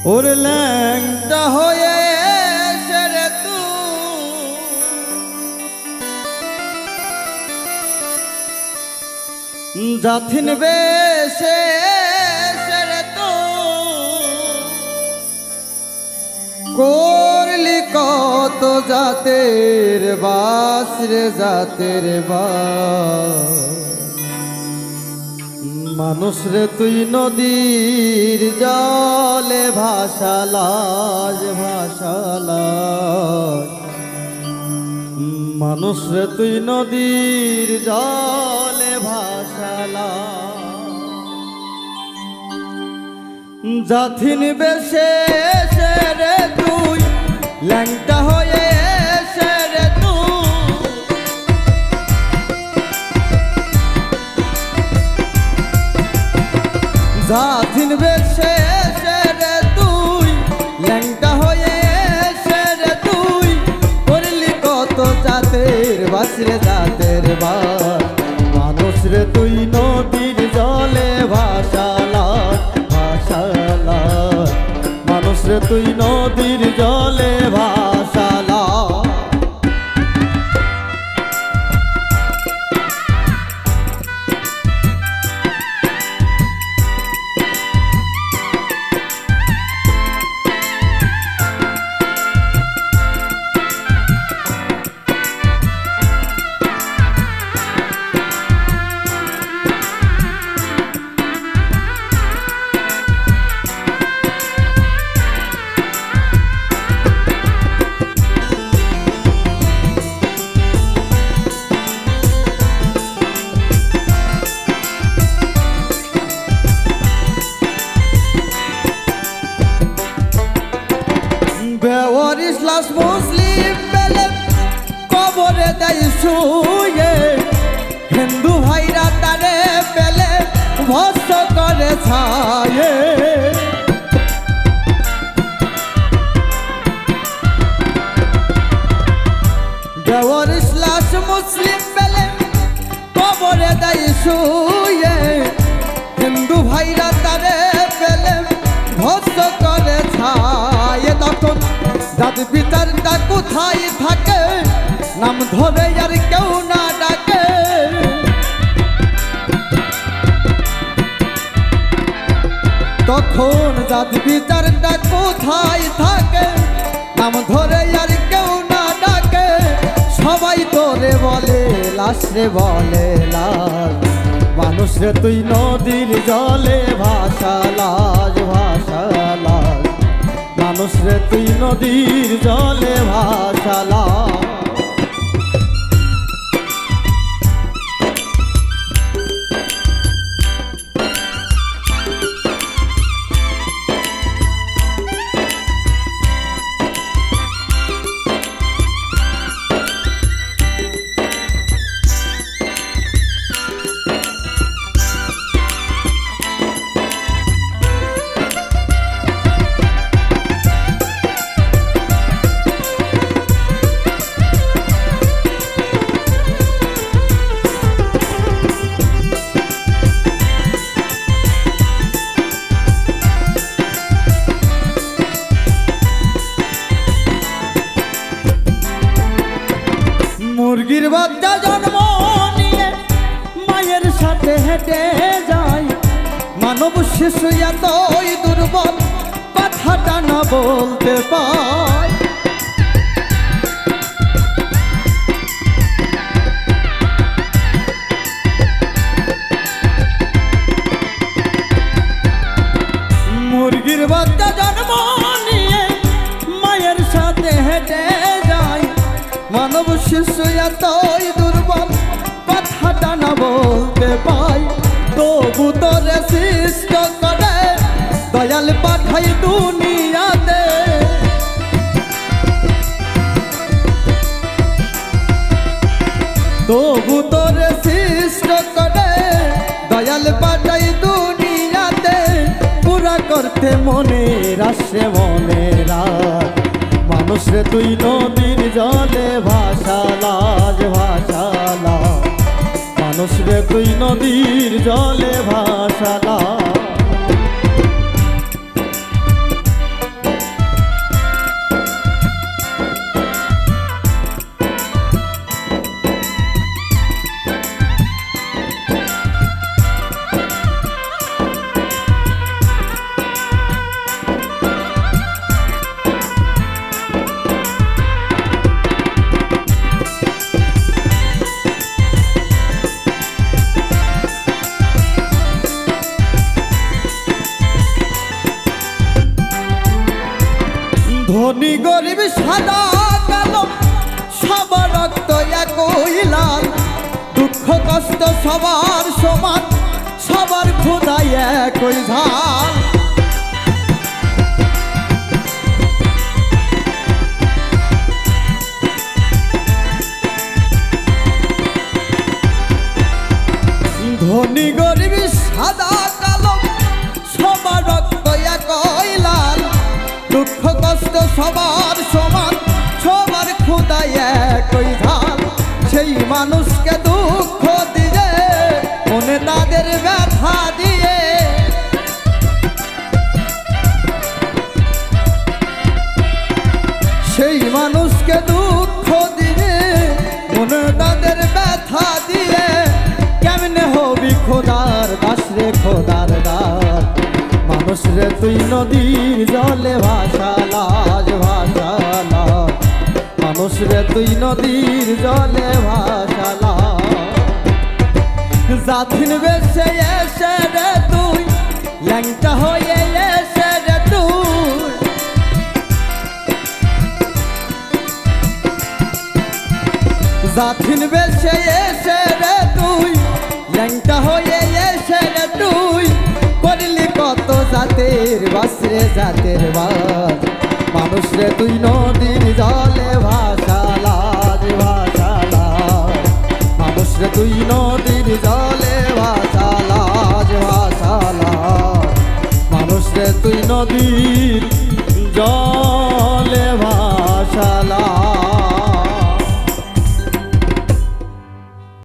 ওর ল্যাংটা হয়ে সেরে তুই জাথিন বেশে সেরে করলি কত জাতের বাস রে জাতের বাস মানুষ রে তুই নদীর জলে ভাসালাস ভাসালাস মানুষ রে তুই নদীর জলে ভাসালাস জাথিন বেশে রে তুই ল্যাংটা হয়ে রে তুই জাথিন বেশে রে তুই ল্যাংটা হয়ে রে তুই করলি কত জাতের বাস রে জাতের বাস মানুষ রে তুই নদীর জলে ভাসালাস ভাসালাস মানুষ রে তুই নদীর জলে ভাসালাস বেওয়ারিশ লাশ মুসলিম বেলে কবরে দেয় শুয়ে হিন্দু ভাইরা তারে পেলে ভস্ম করে ছায়ে বেওয়ারিশ লাশ মুসলিম বেলে কবরে দেয় শুয়ে হিন্দু ভাইরা তারে পেলে ভস্ম করে ছায়ে তখন জাতি পিতারটা কোথায় থাকে নাম ধরে আর কেউ না ডাকে তখন জাতি পিতারটা কোথায় থাকে নাম ধরে আর কেউ না ডাকে সবাই তোরে বলে লাশ রে বলে লাশ মানুষ রে তুই নদীর জলে ভাসালাস ভাসালাস মানুষ রে তুই নদীর জলে ভাসালাস মুরগির বাচ্চা জন্ম নিয়ে মায়ের সাথে হেঁটে যায় মানব শিশু এতই দুর্বল কথাটা না বলতে পায় মুরগির বাচ্চা জন্ম নিয়ে মায়ের সাথে হেঁটে যায় মানব শিশু এতই দুর্বল কথাটা না বলতে পাই তবু তোরে সৃষ্ট করে দয়াল পাঠাই দুনিয়াতে তবু তোরে সৃষ্ট করে দয়াল পাঠাই দুনিয়াতে পুরা করতে মনের আসে মনের রাত মানুষ রে তুই নদীর জলে ভাসালাস ভাসালাস মানুষ রে তুই নদীর জলে ভাসালাস ধনী গরিব সাদা কালো সবার রক্ত একই লাল, দুঃখ কষ্ট সবার সমান, সবার খোদাই একই ঝাল। ধনী গরিব সাদা কালো সবার রক্ত একই লাল, দুঃখ কষ্ট সবার সমান, সবার খোদাই একই ঝাল। সেই মানুষকে দুঃখ দিয়ে মনে তাদের ব্যথা দিয়ে, সেই মানুষকে দুঃখ দিয়ে মনে তাদের ব্যথা দিয়ে, কেমনে হবি খোদার দাস রে খোদার দাস। মানুষ রে তুই নদীর জলে ভাসালাস ভাসালাস, মানুষ রে তুই নদীর জলে ভাসালাস। জাতিন বেশে এসে রে তুই ল্যাংটা হয়ে এসে রে তুই, জাতিন বেশে এসে রে তুই ল্যাংটা হয়ে এসে রে তুই, করলি কত জাতের বাস রে জাতের বাস। মানুষ রে তুই নদীর জলে ভাসালাস ভাসালাস, মানুষ রে তুই নদীর জলে ভাসালাস ভাসালাস, মানুষ রে তুই নদীর